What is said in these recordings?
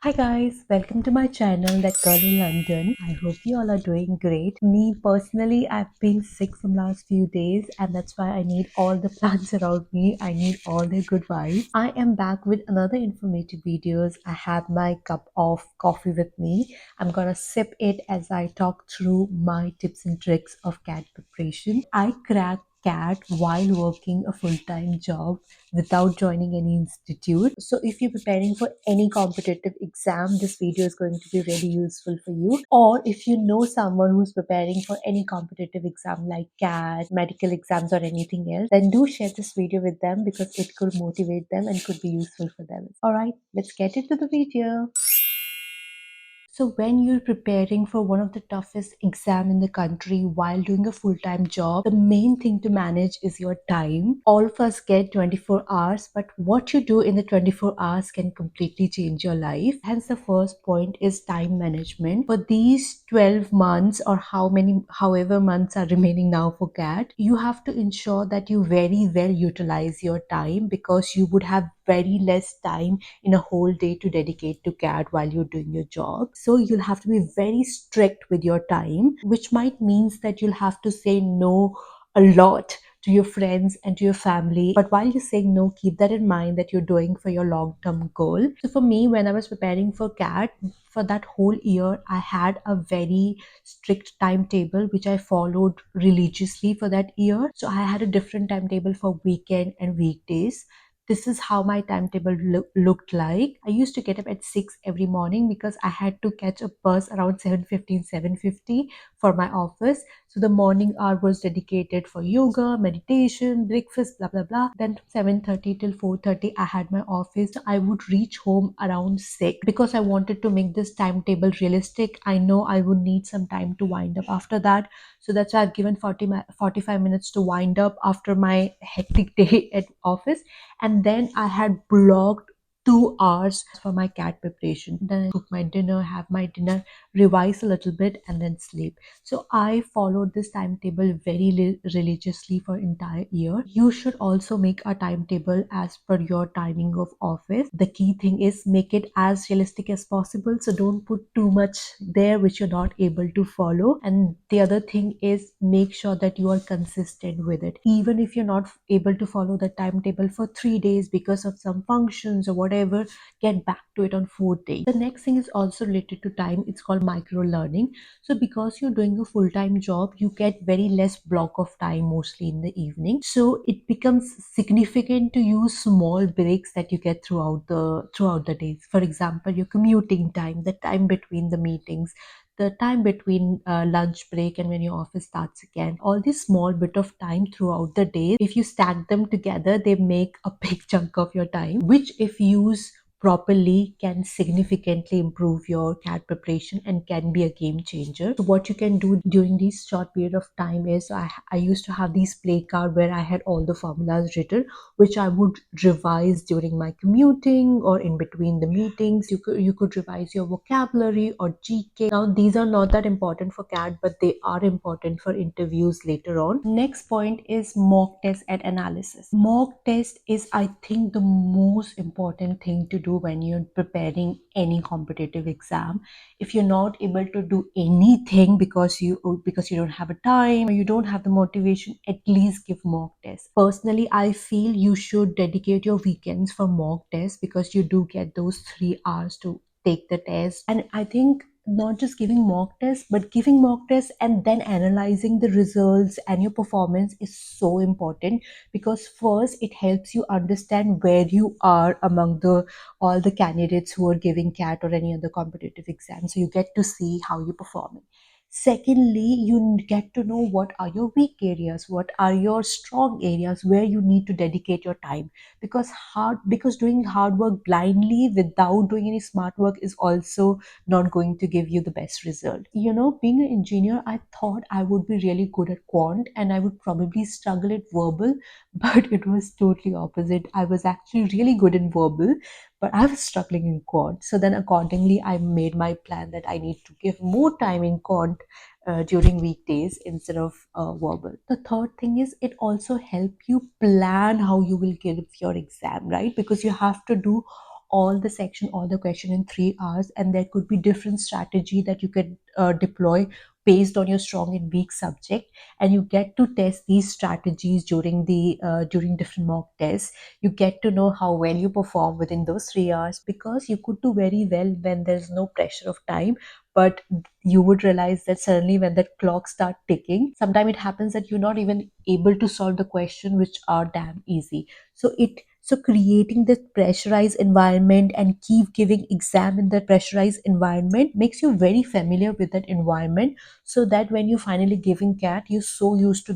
Hi guys, welcome to my channel That Girl in London. I hope you all are doing great. Me personally, I've been sick from last few days and that's why I need all the plants around me. I need all their good vibes. I am back with another informative videos. I have my cup of coffee with me. I'm gonna sip it as I talk through my tips and tricks of cat preparation. I cracked cat while working a full-time job without joining any institute. So if you're preparing for any competitive exam, this video is going to be really useful for you. Or if you know someone who's preparing for any competitive exam like CAT, medical exams or anything else, then do share this video with them because it could motivate them and could be useful for them. Alright, let's get into the video. So when you're preparing for one of the toughest exam in the country while doing a full-time job, the main thing to manage is your time. All of us get 24 hours, but what you do in the 24 hours can completely change your life. Hence the first point is time management. For these 12 months or however months are remaining now for CAT, you have to ensure that you very well utilize your time because you would have very less time in a whole day to dedicate to CAT while you're doing your job. So you'll have to be very strict with your time, which might means that you'll have to say no a lot to your friends and to your family. But while you're saying no, keep that in mind that you're doing for your long-term goal. So for me, when I was preparing for CAT, for that whole year, I had a very strict timetable which I followed religiously for that year. So I had a different timetable for weekend and weekdays. This is how my timetable looked like. I used to get up at 6 every morning because I had to catch a bus around 7:15, 7:50 for my office. So the morning hour was dedicated for yoga, meditation, breakfast, blah blah blah. Then from 7:30 till 4:30 I had my office. I would reach home around 6 because I wanted to make this timetable realistic. I know I would need some time to wind up after that. So that's why I've given 45 minutes to wind up after my hectic day at office. And then I had blocked 2 hours for my CAT preparation. Then I cook my dinner, have my dinner, revise a little bit, and then sleep. So I followed this timetable very religiously for entire year. You should also make a timetable as per your timing of office. The key thing is make it as realistic as possible. So don't put too much there which you're not able to follow. And the other thing is make sure that you are consistent with it. Even if you're not able to follow the timetable for 3 days because of some functions or whatever, get back to it on 4th day. The next thing is also related to time. It's called micro learning. So because you're doing a full-time job, you get very less block of time mostly in the evening. So it becomes significant to use small breaks that you get throughout the days. For example, your commuting time, the time between the meetings, the time between lunch break and when your office starts again. All this small bit of time throughout the day, if you stack them together, they make a big chunk of your time, which if used properly can significantly improve your CAT preparation and can be a game changer. So what you can do during this short period of time is I used to have these play card where I had all the formulas written, which I would revise during my commuting or in between the meetings. You could revise your vocabulary or GK. Now these are not that important for CAT, but they are important for interviews later on. Next point is mock test and analysis. Mock test is, I think, the most important thing to do when you're preparing any competitive exam. If you're not able to do anything because you don't have a time or you don't have the motivation, at least give mock tests. Personally, I feel you should dedicate your weekends for mock tests because you do get those 3 hours to take the test. And I think not just giving mock tests, but giving mock tests and then analyzing the results and your performance is so important, because first it helps you understand where you are among the all the candidates who are giving CAT or any other competitive exam. So you get to see how you're performing. Secondly, you get to know what are your weak areas, what are your strong areas where you need to dedicate your time. Because doing hard work blindly without doing any smart work is also not going to give you the best result. Being an engineer, I thought I would be really good at quant and I would probably struggle at verbal, but it was totally opposite. I was actually really good in verbal, but I was struggling in quant. So then accordingly, I made my plan that I need to give more time in quant during weekdays instead of verbal. The third thing is it also help you plan how you will give your exam, right? Because you have to do all the section, all the question in 3 hours, and there could be different strategy that you could deploy based on your strong and weak subject, and you get to test these strategies during different mock tests. You get to know how well you perform within those 3 hours, because you could do very well when there's no pressure of time, but you would realize that suddenly when that clock start ticking, sometimes it happens that you're not even able to solve the question which are damn easy. So creating this pressurized environment and keep giving exam in that pressurized environment makes you very familiar with that environment, so that when you finally giving cat, you're so used to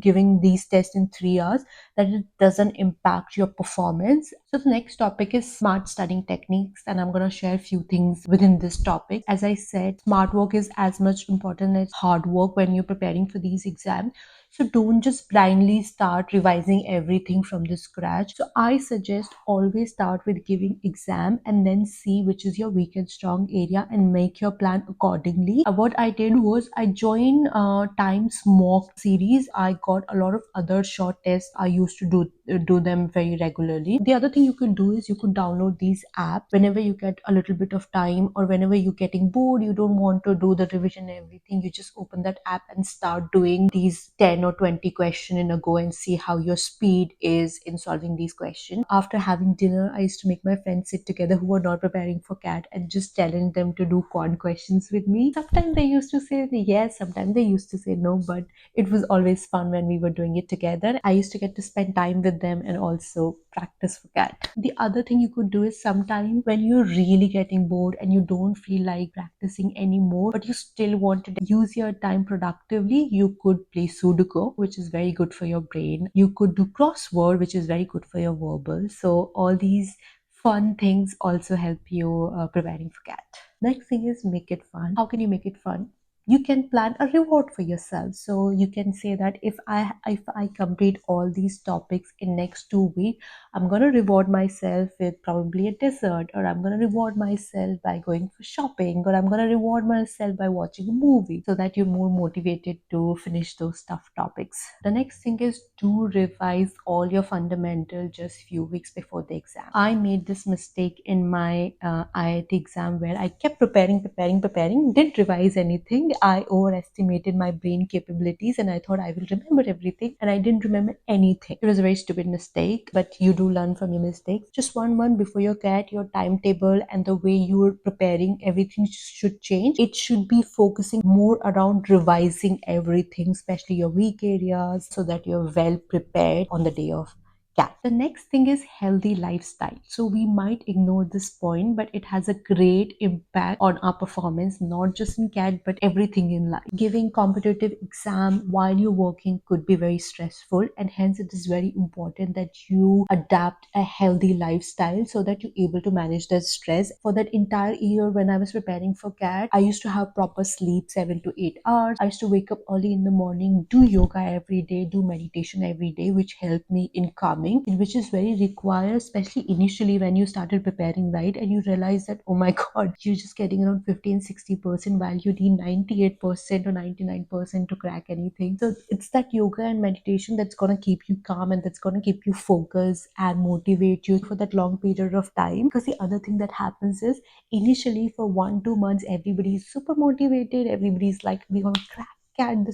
giving these tests in 3 hours that it doesn't impact your performance. So the next topic is smart studying techniques, and I'm going to share a few things within this topic. As I said, smart work is as much important as hard work when you're preparing for these exams. So don't just blindly start revising everything from the scratch. So I suggest always start with giving exam and then see which is your weak and strong area and make your plan accordingly. What I did was I joined Times mock series. I got a lot of other short tests. I used to do them very regularly. The other thing you could do is you could download these apps whenever you get a little bit of time, or whenever you're getting bored, you don't want to do the revision and everything, you just open that app and start doing these 10 or 20 questions in a go and see how your speed is in solving these questions. After having dinner, I used to make my friends sit together who were not preparing for CAT and just telling them to do quant questions with me. Sometimes they used to say yes, sometimes they used to say no, but it was always fun when we were doing it together. I used to get to spend time with them and also practice for CAT. The other thing you could do is sometimes when you're really getting bored and you don't feel like practicing anymore, but you still want to use your time productively, you could play Sudoku, which is very good for your brain. You could do crossword, which is very good for your verbal. So all these fun things also help you preparing for CAT. Next thing is make it fun. How can you make it fun? You can plan a reward for yourself. So you can say that if I complete all these topics in next 2 weeks, I'm gonna reward myself with probably a dessert, or I'm gonna reward myself by going for shopping, or I'm gonna reward myself by watching a movie, so that you're more motivated to finish those tough topics. The next thing is to revise all your fundamental just few weeks before the exam. I made this mistake in my IIT exam where I kept preparing, didn't revise anything. I overestimated my brain capabilities and I thought I will remember everything, and I didn't remember anything. It was a very stupid mistake, but you do learn from your mistakes. Just one month before your CAT, your timetable and the way you are preparing, everything should change. It should be focusing more around revising everything, especially your weak areas, so that you're well prepared on the day of CAT. The next thing is healthy lifestyle. So we might ignore this point, but it has a great impact on our performance, not just in CAT, but everything in life. Giving competitive exam while you're working could be very stressful, and hence it is very important that you adapt a healthy lifestyle so that you're able to manage that stress. For that entire year when I was preparing for CAT, I used to have proper sleep, 7 to 8 hours. I used to wake up early in the morning, do yoga every day, do meditation every day, which helped me in calming, which is very required, especially initially when you started preparing, right? And you realize that, oh my god, you're just getting around 50 and 60% while you need 98% or 99% to crack anything. So it's that yoga and meditation that's going to keep you calm and that's going to keep you focused and motivate you for that long period of time. Because the other thing that happens is initially for 1 2 months everybody's super motivated, everybody's like, we're going to crack CAT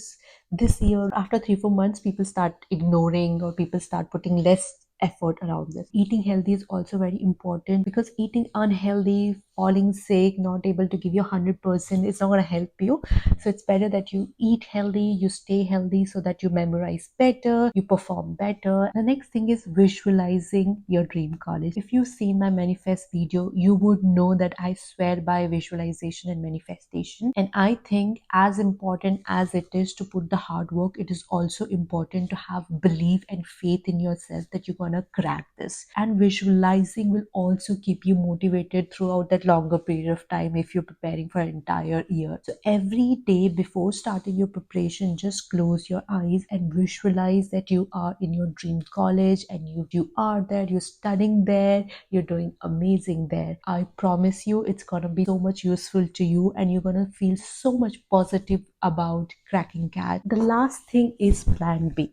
this year. After 3 4 months, people start ignoring, or people start putting less effort around this. Eating healthy is also very important, because eating unhealthy, falling sick, not able to give you 100%, it's not going to help you. So it's better that you eat healthy, you stay healthy, so that you memorize better, you perform better. The next thing is visualizing your dream college. If you've seen my manifest video, you would know that I swear by visualization and manifestation. And I think as important as it is to put the hard work, it is also important to have belief and faith in yourself that you're gonna crack this. And visualizing will also keep you motivated throughout that longer period of time if you're preparing for an entire year. So every day before starting your preparation, just close your eyes and visualize that you are in your dream college, and you are there, you're studying there, you're doing amazing there. I promise you it's gonna be so much useful to you, and you're gonna feel so much positive about cracking CAT. The last thing is plan B.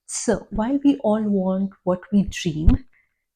So while we all want what we dream,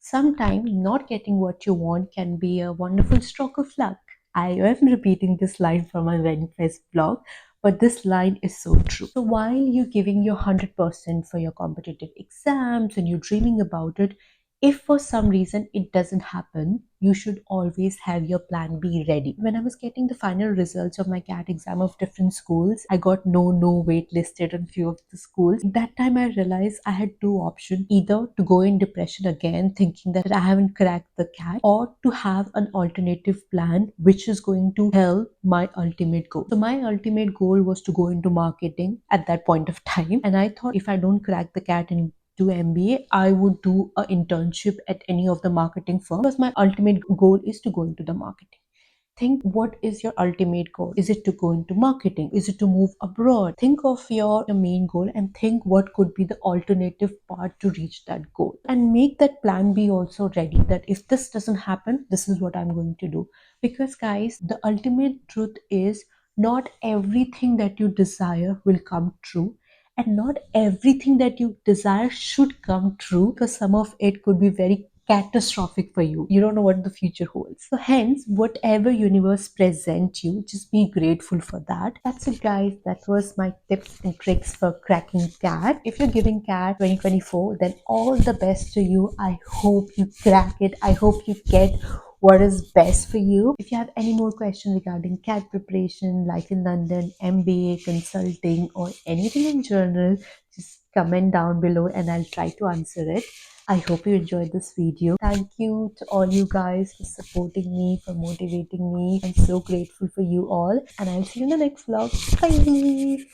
Sometimes not getting what you want can be a wonderful stroke of luck. I am repeating this line from my wedding fest blog, but this line is so true. So while you're giving your 100% for your competitive exams and you're dreaming about it, if for some reason it doesn't happen, you should always have your plan B ready. When I was getting the final results of my CAT exam of different schools, I got no waitlisted on few of the schools. That time I realized I had two options: either to go in depression again, thinking that I haven't cracked the CAT, or to have an alternative plan which is going to help my ultimate goal. So my ultimate goal was to go into marketing at that point of time, and I thought if I don't crack the CAT and do MBA, I would do an internship at any of the marketing firms because my ultimate goal is to go into the marketing. Think, what is your ultimate goal? Is it to go into marketing? Is it to move abroad? Think of your main goal and think what could be the alternative path to reach that goal. And make that plan B also ready, that if this doesn't happen, this is what I'm going to do. Because guys, the ultimate truth is not everything that you desire will come true. And not everything that you desire should come true, because some of it could be very catastrophic for you. You don't know what the future holds. So hence, whatever universe presents you, just be grateful for that. That's it, guys. That was my tips and tricks for cracking CAT. If you're giving CAT 2024, then all the best to you. I hope you crack it. I hope you get what is best for you. If you have any more questions regarding CAT preparation, life in London, MBA, consulting, or anything in general, just comment down below and I'll try to answer it. I hope you enjoyed this video. Thank you to all you guys for supporting me, for motivating me. I'm so grateful for you all. And I'll see you in the next vlog. Bye!